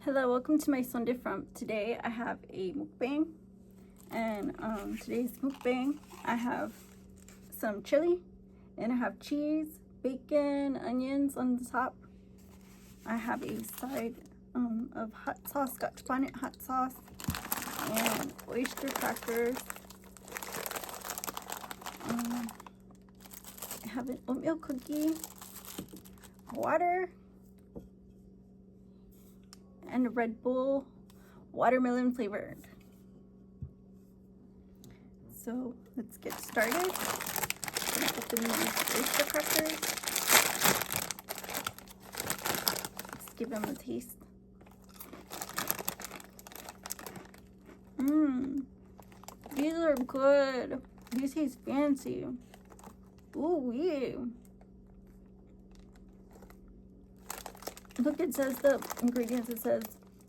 Hello, welcome to my Sunday From. Today I have a mukbang, and today's mukbang I have some chili, and I have cheese, bacon, onions on the top. I have a side of hot sauce, Scotch bonnet hot sauce, and oyster crackers. I have an oatmeal cookie, water, and a Red Bull watermelon flavored. So let's get started. I'm gonna open these oyster crackers. Let's give them a taste. These are good. These taste fancy. Ooh, yeah. Look, it says the ingredients. It says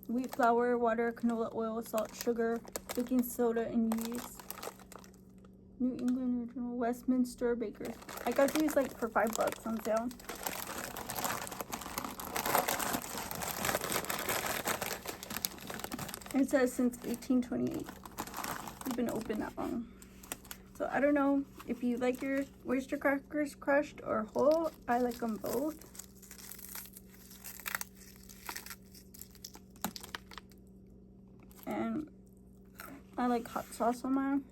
wheat flour, water, canola oil, salt, sugar, baking soda, and yeast. New England Original Westminster Bakers. I got these like for $5 on sale. It says since 1828. We've been open that long. So I don't know if you like your oyster crackers crushed or whole. I like them both. And I like hot sauce on mine.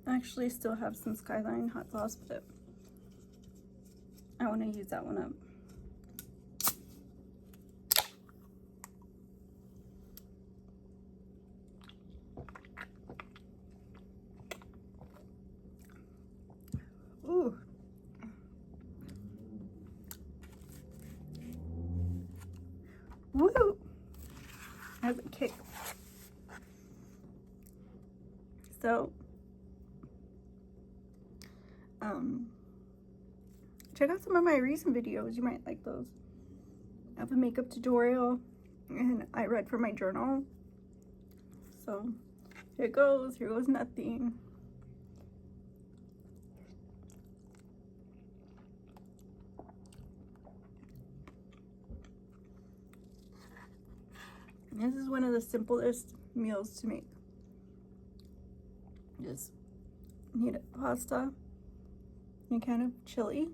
I actually still have some Skyline hot sauce, but I want to use that one up. Ooh. Woo! Has a kick. So, check out some of my recent videos. You might like those. I have a makeup tutorial, and I read from my journal. So, here goes. Here goes nothing. This is one of the simplest meals to make. Just need a pasta and a can of chili.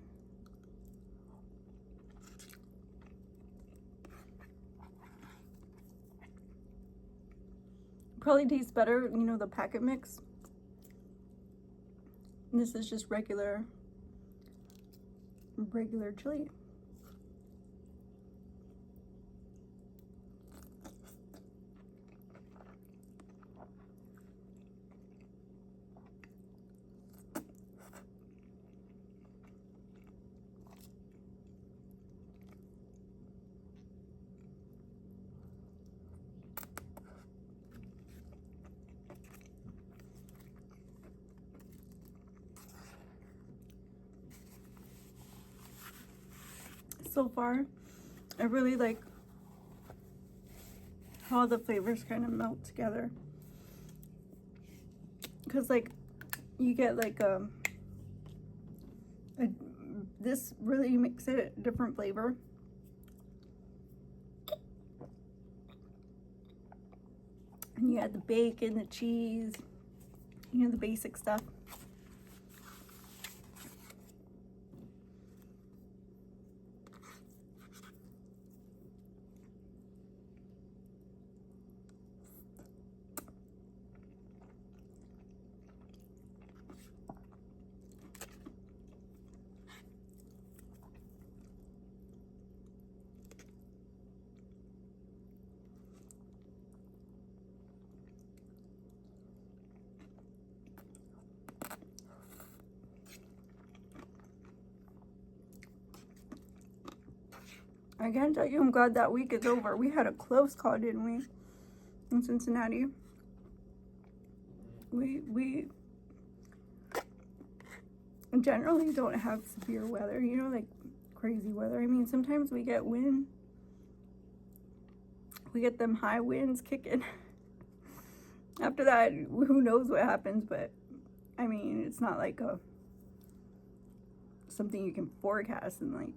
Probably tastes better, you know, the packet mix. And this is just regular chili. So far, I really like how the flavors kind of melt together, because like you get like this really makes it a different flavor. And you add the bacon, the cheese, you know, the basic stuff. I can't tell you, I'm glad that week is over. We had a close call, didn't we? In Cincinnati. We generally don't have severe weather, you know, like crazy weather. I mean, sometimes we get wind. We get them high winds kicking. After that, who knows what happens, but I mean, it's not like something you can forecast and like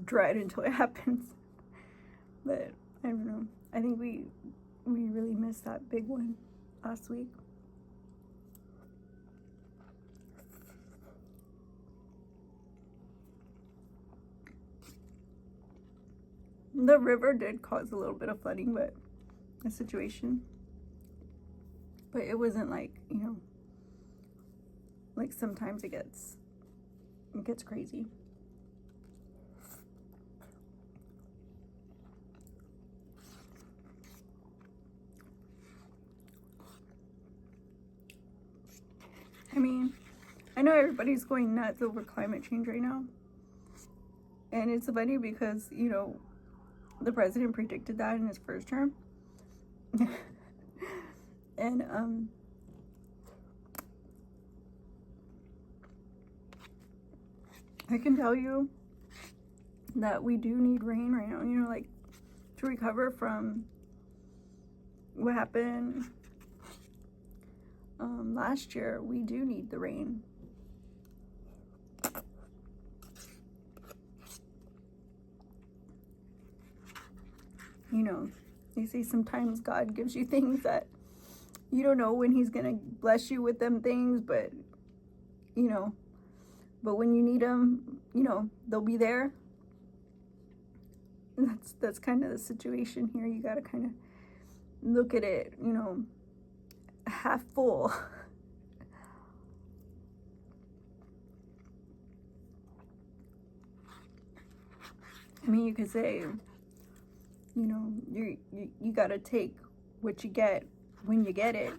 dread until it happens. But I don't know. I think we really missed that big one last week. The river did cause a little bit of flooding, but a situation. But it wasn't like, you know, like sometimes it gets crazy. I mean, I know everybody's going nuts over climate change right now. And it's funny because, you know, the president predicted that in his first term. And I can tell you that we do need rain right now, you know, like to recover from what happened last year. We do need the rain. You know, they say sometimes God gives you things that you don't know when he's gonna bless you with them things, but you know, but when you need them, you know, they'll be there. And that's kind of the situation here. You gotta kind of look at it, you know, half full. I mean, you could say, you know, you gotta take what you get when you get it,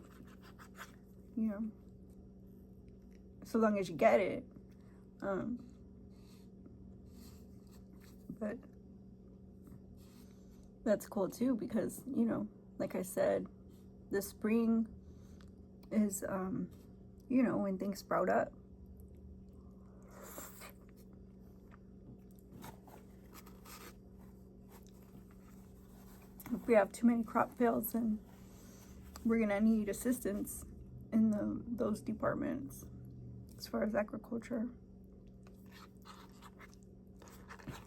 you know, so long as you get it. But that's cool too, because, you know, like I said, the spring is, you know, when things sprout up. If we have too many crop fails, then we're gonna need assistance in those departments as far as agriculture,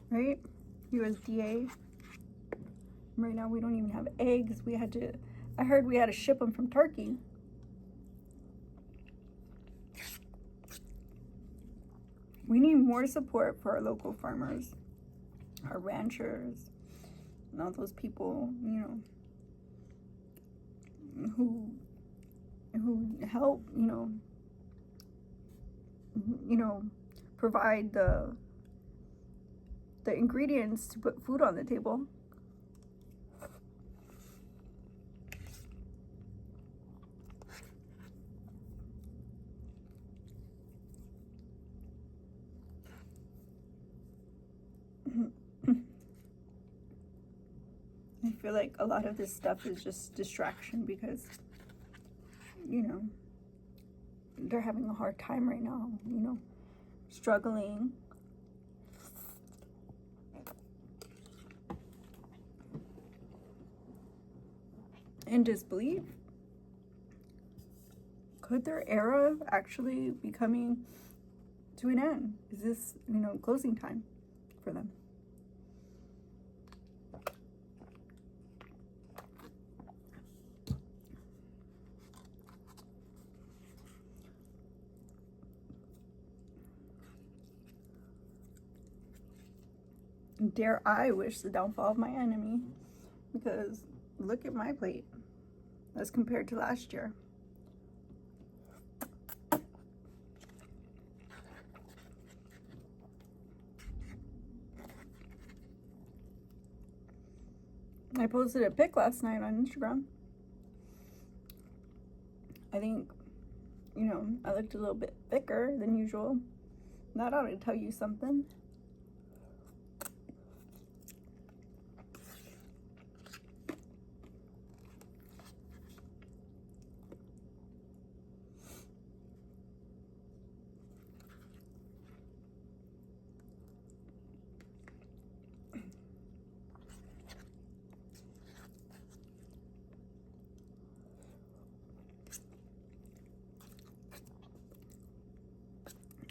right? USDA. Right now we don't even have eggs. I heard we had to ship them from Turkey. We need more support for our local farmers, our ranchers, and all those people, you know, who help, you know, provide the ingredients to put food on the table. I feel like a lot of this stuff is just distraction because, you know, they're having a hard time right now, you know, struggling. In disbelief. Could their era actually be coming to an end? Is this, you know, closing time for them? Dare I wish the downfall of my enemy, because look at my plate as compared to last year. I posted a pic last night on Instagram. I think, you know, I looked a little bit thicker than usual. That ought to tell you something.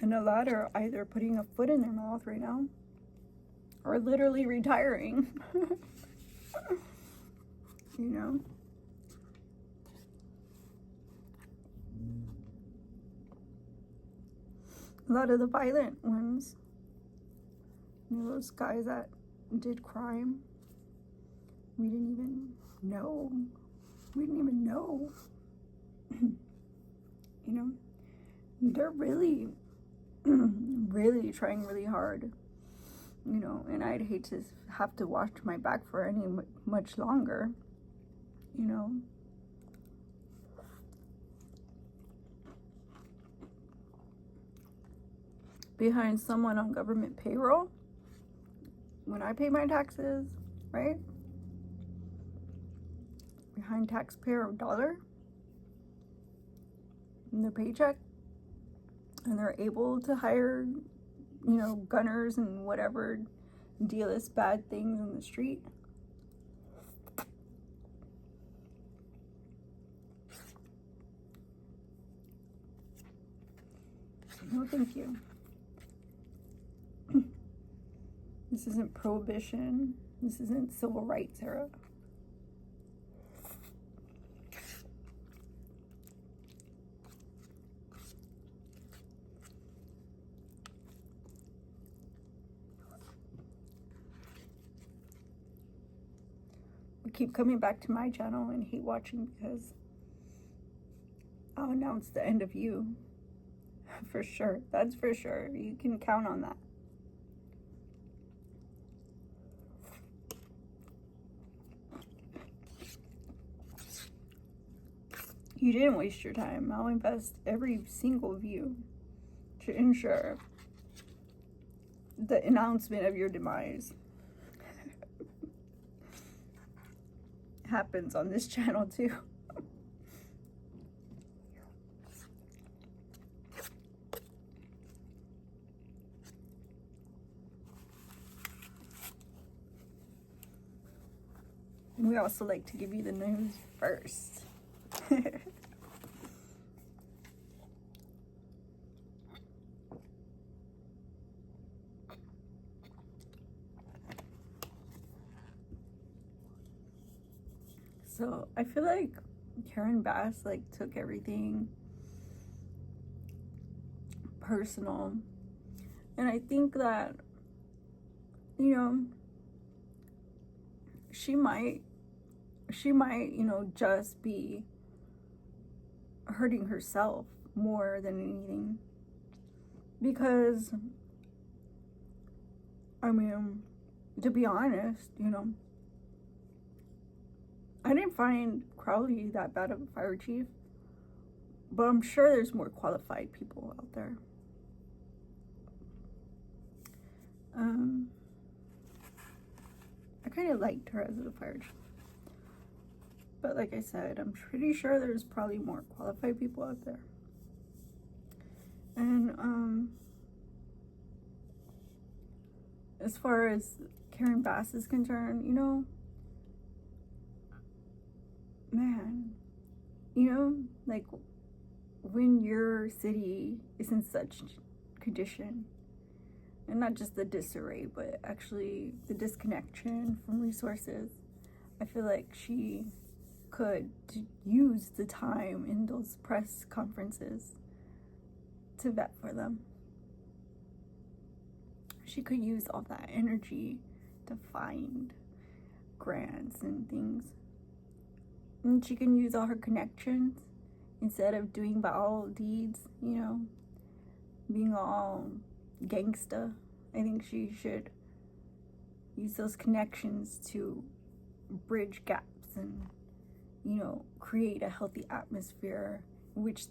And a lot are either putting a foot in their mouth right now or literally retiring. You know? A lot of the violent ones, you know, those guys that did crime, we didn't even know. We didn't even know. You know? They're really, really trying really hard. You know, and I'd hate to have to watch my back for any much longer. You know? Behind someone on government payroll, when I pay my taxes, right? Behind taxpayer dollar in their paycheck, and they're able to hire, you know, gunners and whatever, deal us bad things on the street. No, thank you. This isn't prohibition. This isn't civil rights era. We keep coming back to my channel and hate watching because I'll announce the end of you. For sure. That's for sure. You can count on that. You didn't waste your time. I'll invest every single view to ensure the announcement of your demise happens on this channel too. And we also like to give you the news first. So I feel like Karen Bass like took everything personal, and I think that, you know, she might, you know, just be hurting herself more than anything, because I mean, to be honest, you know, I didn't find Crowley that bad of a fire chief, but I'm sure there's more qualified people out there. I kind of liked her as a fire chief, but like I said, I'm pretty sure there's probably more qualified people out there. And as far as Karen Bass is concerned, you know, man, you know, like when your city is in such condition, and not just the disarray, but actually the disconnection from resources, I feel like she could use the time in those press conferences to vet for them. She could use all that energy to find grants and things. And she can use all her connections instead of doing foul deeds, you know, being all gangsta. I think she should use those connections to bridge gaps and, you know, create a healthy atmosphere which,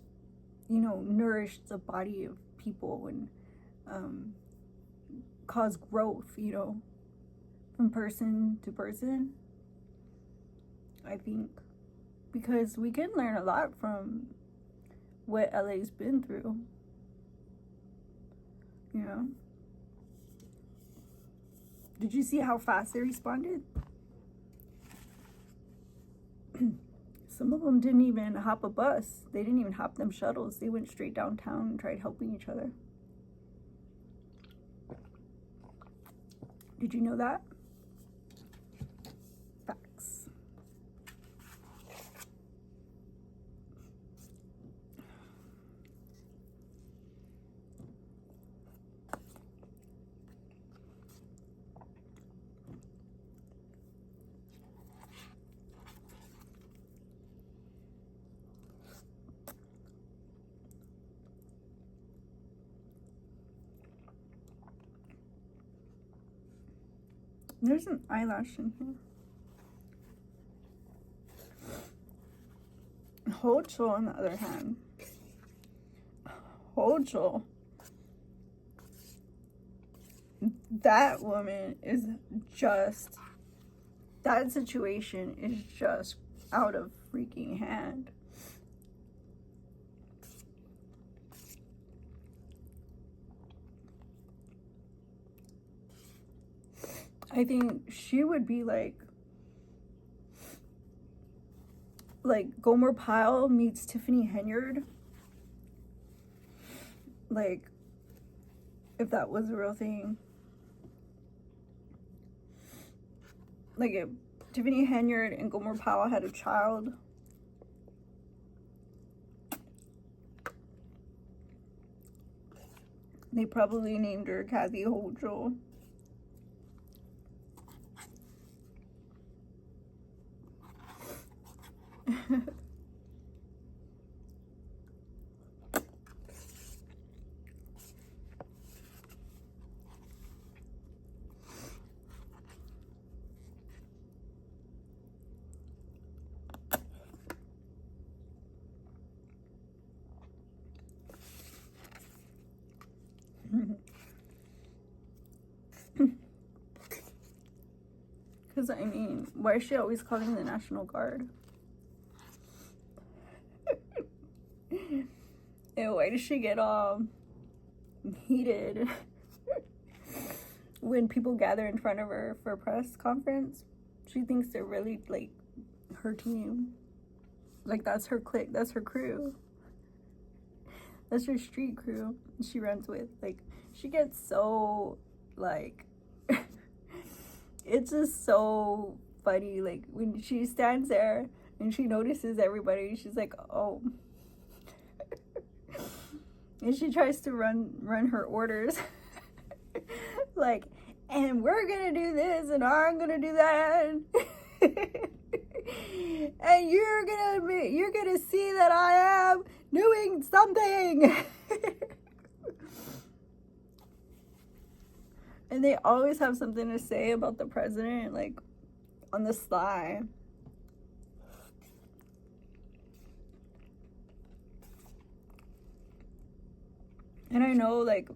you know, nourish the body of people and cause growth, you know, from person to person. I think because we can learn a lot from what LA's been through, you know. Did you see how fast they responded? Some of them didn't even hop a bus. They didn't even hop them shuttles. They went straight downtown and tried helping each other. Did you know that? Facts. There's an eyelash in here. Hocho, on the other hand. Hocho. That woman is just... That situation is just out of freaking hand. I think she would be like Gomer Pyle meets Tiffany Henyard. Like, if that was a real thing. Like, if Tiffany Henyard and Gomer Pyle had a child. They probably named her Kathy Hochul. Because, I mean, why is she always calling the National Guard? And why does she get all heated when people gather in front of her for a press conference? She thinks they're really, like, her team. Like, that's her clique. That's her crew. That's her street crew she runs with. Like, she gets so, like... It's just so funny. Like, when she stands there and she notices everybody, she's like, oh... And she tries to run her orders. Like, and we're gonna do this and I'm gonna do that. And you're gonna see that I am doing something. And they always have something to say about the president, like, on the sly. And I know, like,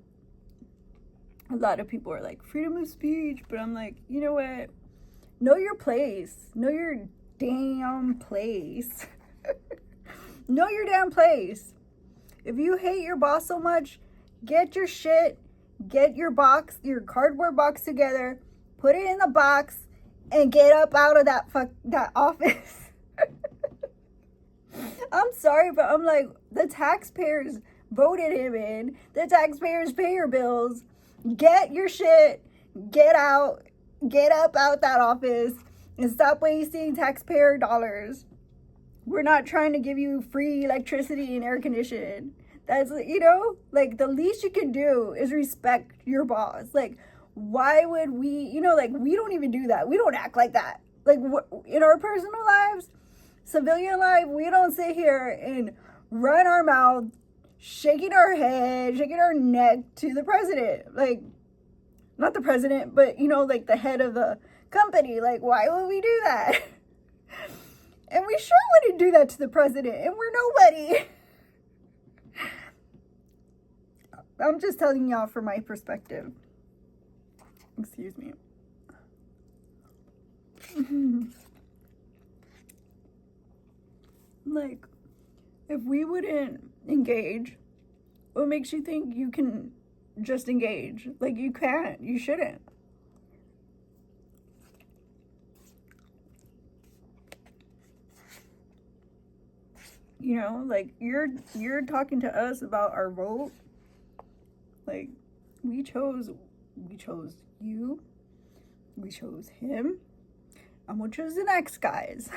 a lot of people are like, freedom of speech, but I'm like, you know what? Know your place. Know your damn place. Know your damn place. If you hate your boss so much, get your shit, get your box, your cardboard box together, put it in the box, and get up out of that office. I'm sorry, but I'm like, the taxpayers voted him in. The taxpayers pay your bills. Get your shit. Get out. Get up out that office and stop wasting taxpayer dollars. We're not trying to give you free electricity and air conditioning. That's, you know, like, the least you can do is respect your boss. Like, why would we, you know, like, we don't even do that. We don't act like that. Like, in our personal lives, civilian life, we don't sit here and run our mouth, shaking our head, shaking our neck to the president. Like, not the president, but, you know, like, the head of the company. Like, why would we do that? And we sure wouldn't do that to the president, and we're nobody. I'm just telling y'all from my perspective. Excuse me. Like, if we wouldn't engage, what makes you think you can just engage? Like, you can't. You shouldn't. You know, like, you're talking to us about our vote. Like, we chose you. We chose him. I'm gonna choose the next guys.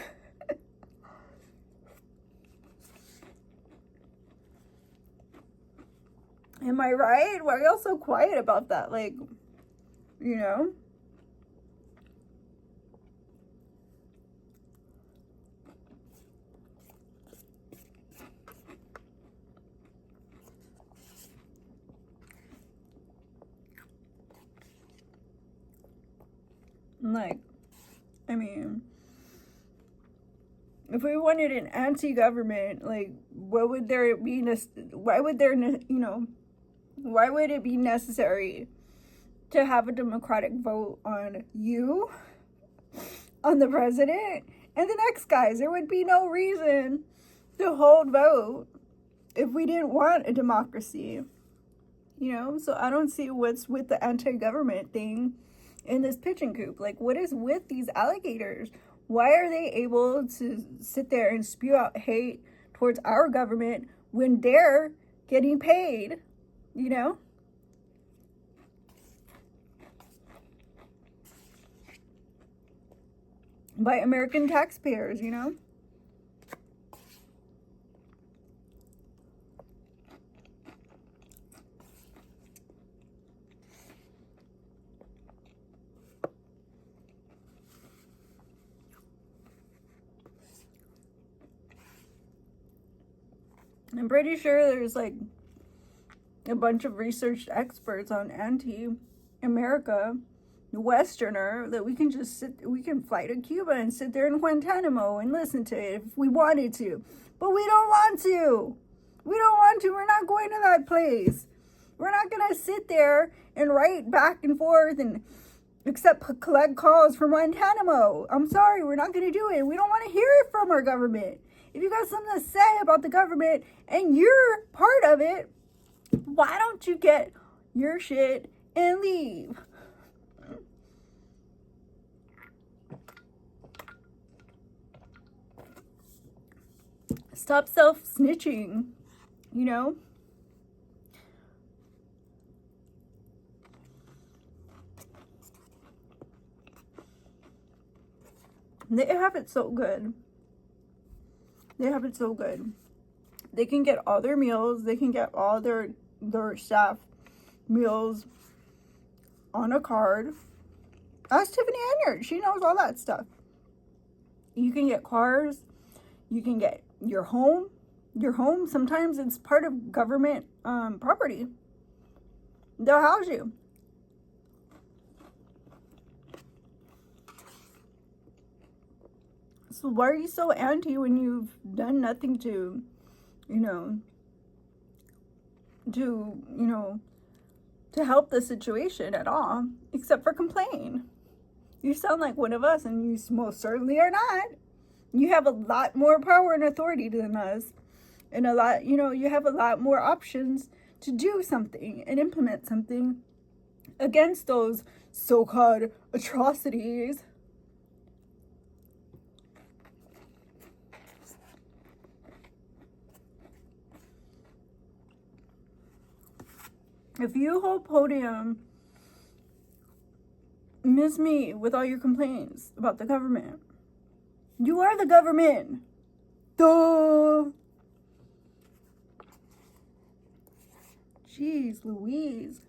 Am I right? Why are y'all so quiet about that? Like, you know? Like, I mean, if we wanted an anti-government, like, what would there be? Why would there, why would it be necessary to have a democratic vote on you, on the president, and the next guys? There would be no reason to hold vote if we didn't want a democracy, So I don't see what's with the anti-government thing in this pigeon coop. Like, what is with these alligators? Why are they able to sit there and spew out hate towards our government when they're getting paid, by American taxpayers, I'm pretty sure there's like a bunch of researched experts on anti-America, Westerner, that we can fly to Cuba and sit there in Guantanamo and listen to it if we wanted to. But we don't want to. We don't want to. We're not going to that place. We're not going to sit there and write back and forth and collect calls from Guantanamo. I'm sorry, we're not going to do it. We don't want to hear it from our government. If you got something to say about the government and you're part of it, why don't you get your shit and leave? Stop self-snitching, They have it so good. They have it so good. They can get all their meals. They can get all their staff meals on a card. Ask Tiffany Enyart. She knows all that stuff. You can get cars. You can get your home. Your home, sometimes it's part of government property. They'll house you. So why are you so anti when you've done nothing to help the situation at all, except for complain? You sound like one of us, and you most certainly are not. You have a lot more power and authority than us, and you have a lot more options to do something and implement something against those so-called atrocities. If you hold podium, miss me with all your complaints about the government. You are the government. Duh. Jeez Louise.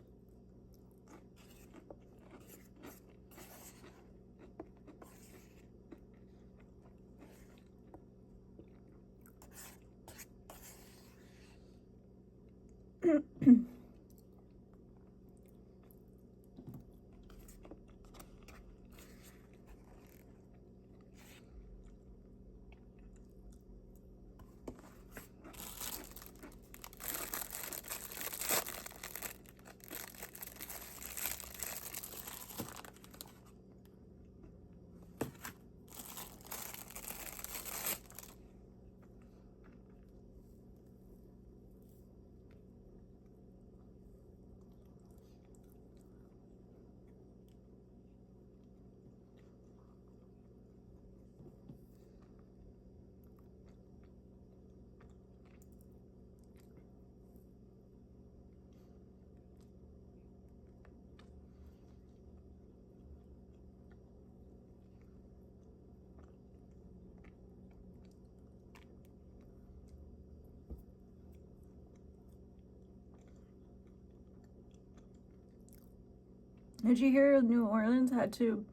Did you hear New Orleans had to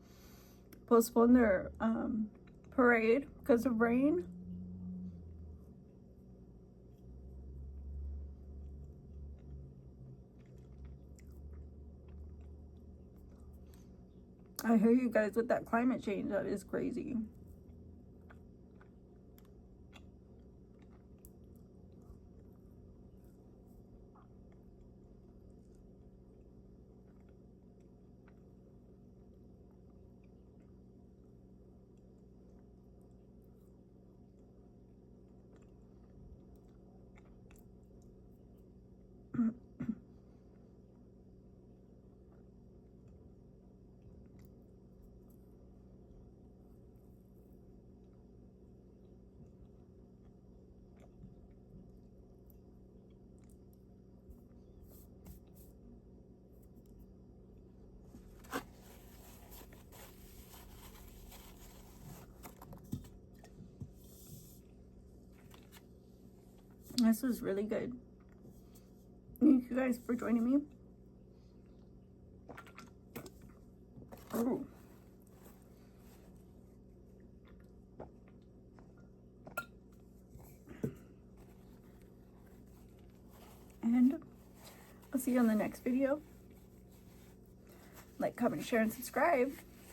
postpone their parade because of rain? I hear you guys with that climate change. That is crazy. This was really good. Thank you guys for joining me. Ooh. And I'll see you on the next video. Like, comment, share, and subscribe.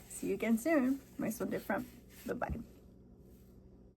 See you again soon. My son different. Bye-bye.